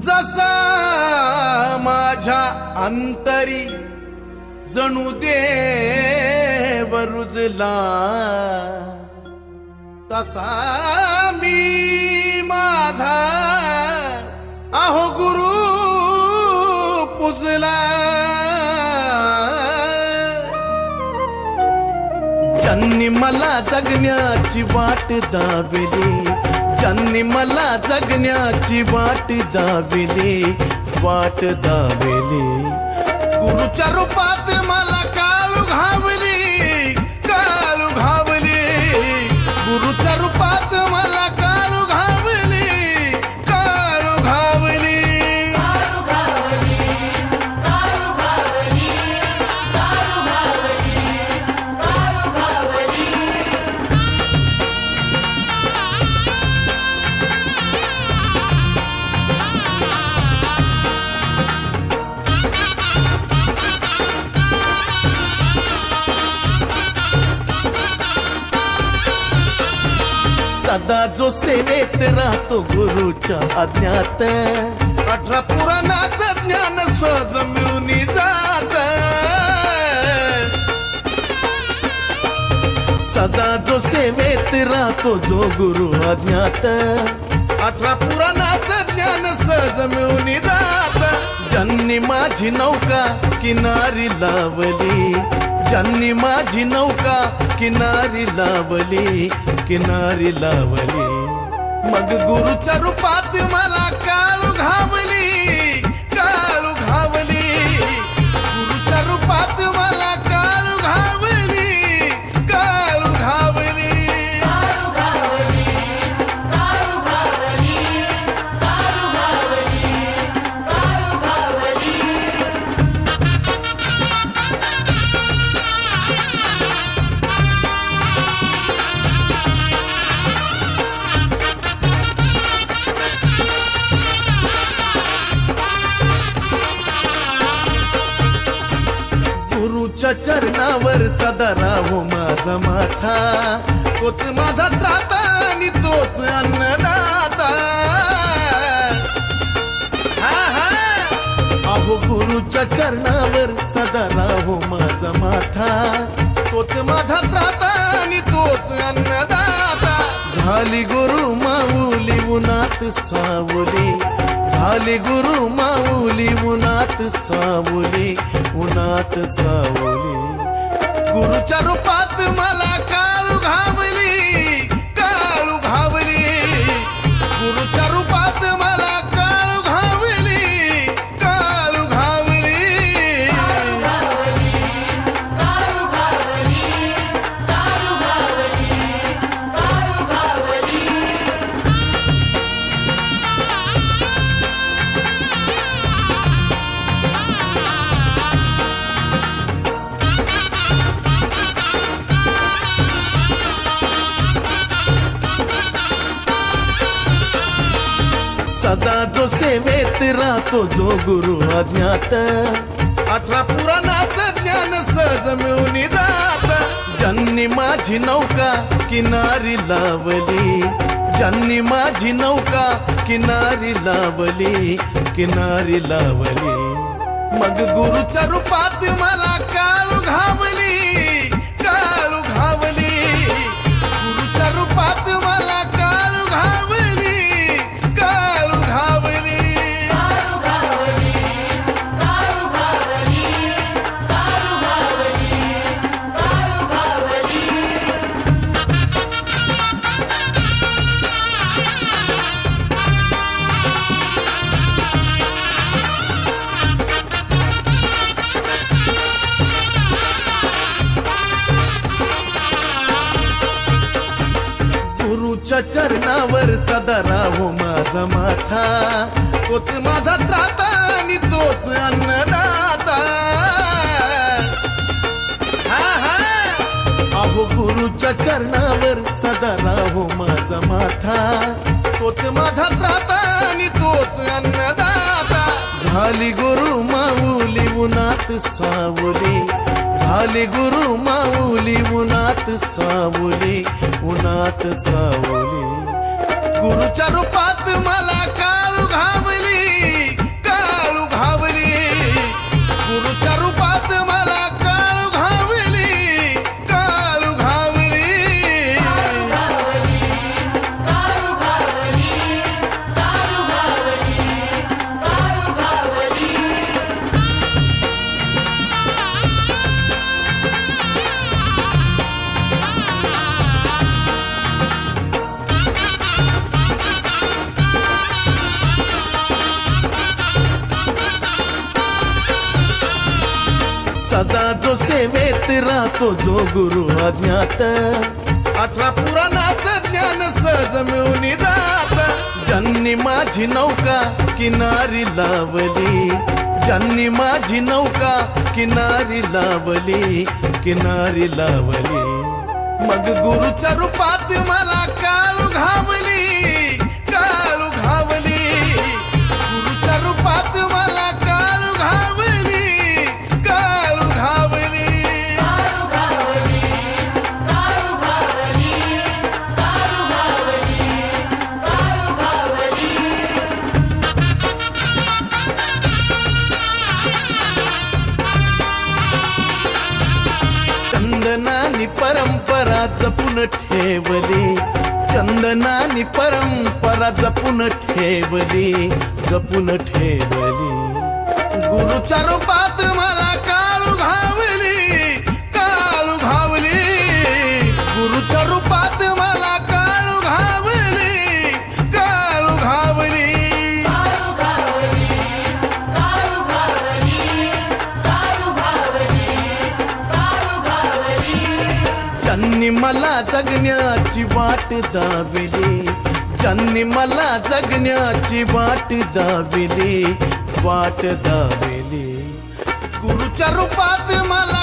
जसा माझ्या अंतरी जणू देव रुजला, तसा मी माझा अहो गुरु पुजला। ज्यांनी मला जगण्याची वाट दाविली, ज्यांनी मला जगण्याची वाट दाविली, वाट दाविली, गुरुच्या रूपात मला काळू घावली, काळू घावली, गुरुच्या रूपात मला काळू घावली, काळू घावली। सदा जो सेवेत राहतो गुरुच्या आज्ञात, 18 पुराणाचं ज्ञान सहज मिळून जात। सदा जो सेवेत राहतो जो गुरु आज्ञात, 18 पुराणाचं ज्ञान सहज मिळून जात। ज्यांनी माझी नौका किनारी लावली, ज्यांनी माझी नौका किनारी लावली, किनारी लावली, मग गुरुच्या रूपात मला काळू घावली, काळू घावली, गुरुच्या रूपात मला काळू घावली, काळू घावली। गुरुच्या चरणावर सदा राहो माझा माथा, तोच माझा त्राता आणि तोच अन्नदाता। हा हा, अहो गुरुच्या चरणावर सदा राहो माझा माथा, तोच माझा त्राता आणि तोच अन्नदाता। झाली गुरु माऊली उन्हात सावली, झाली गुरु माऊली उन्हात सावली, उन्हात सावली, गुरुच्या रूपात मला काळू घावली, काळू घावली, गुरुच्या रूपात मला काळू घावली, काळू घावली। सदा जो सेवेत राहतो जो गुरु आज्ञात, 18 पुराणाचं ज्ञान सहज मिळून जात। ज्यांनी माझी नौका किनारी लावली, ज्यांनी माझी नौका किनारी लावली, किनारी लावली, मग गुरुच्या रूपात मला काळू घावली, काळू घावली, गुरुच्या रूपात मला काळू घावली, काळू घावली। गुरुच्या चरणावर सदा राहो माझा माथा, तोच माझा त्राता आणि तोच अन्नदाता। हा हा, अहो गुरुच्या चरणावर सदा राहो माझा माथा, तोच माझा त्राता आणि तोच अन्नदाता। झाली गुरु माऊली उन्हात सावली, झाली गुरु माऊली उन्हात सावली, उन्हात सावली, गुरुच्या रूपात मला काळू घावली, सदा जो सेवेत राहतो जो गुरु अज्ञात 18 पुराणाचं ज्ञान सहज मिळून जात ज्यांनी माझी नौका किनारी लावली ज्यांनी माझी नौका किनारी लावली किनारी लावली मग गुरुच्या रूपात मला काळू घावली काळू घावली गुरुच्या रूपात मला काळू घावली काळू घावली चंदनानी परंपरा जपून ठेवली चंदनानी परंपरा जपून ठेवली जपून ठेवली गुरुच्या रूपात मला काळू घावली काळू घावली गुरुच्या रूपात मला काळू घावली काळू घावली ज्यांनी मला जगण्याची वाट दाविली ज्यांनी मला जगण्याची वाट दाविली गुरुच्या रूपात मला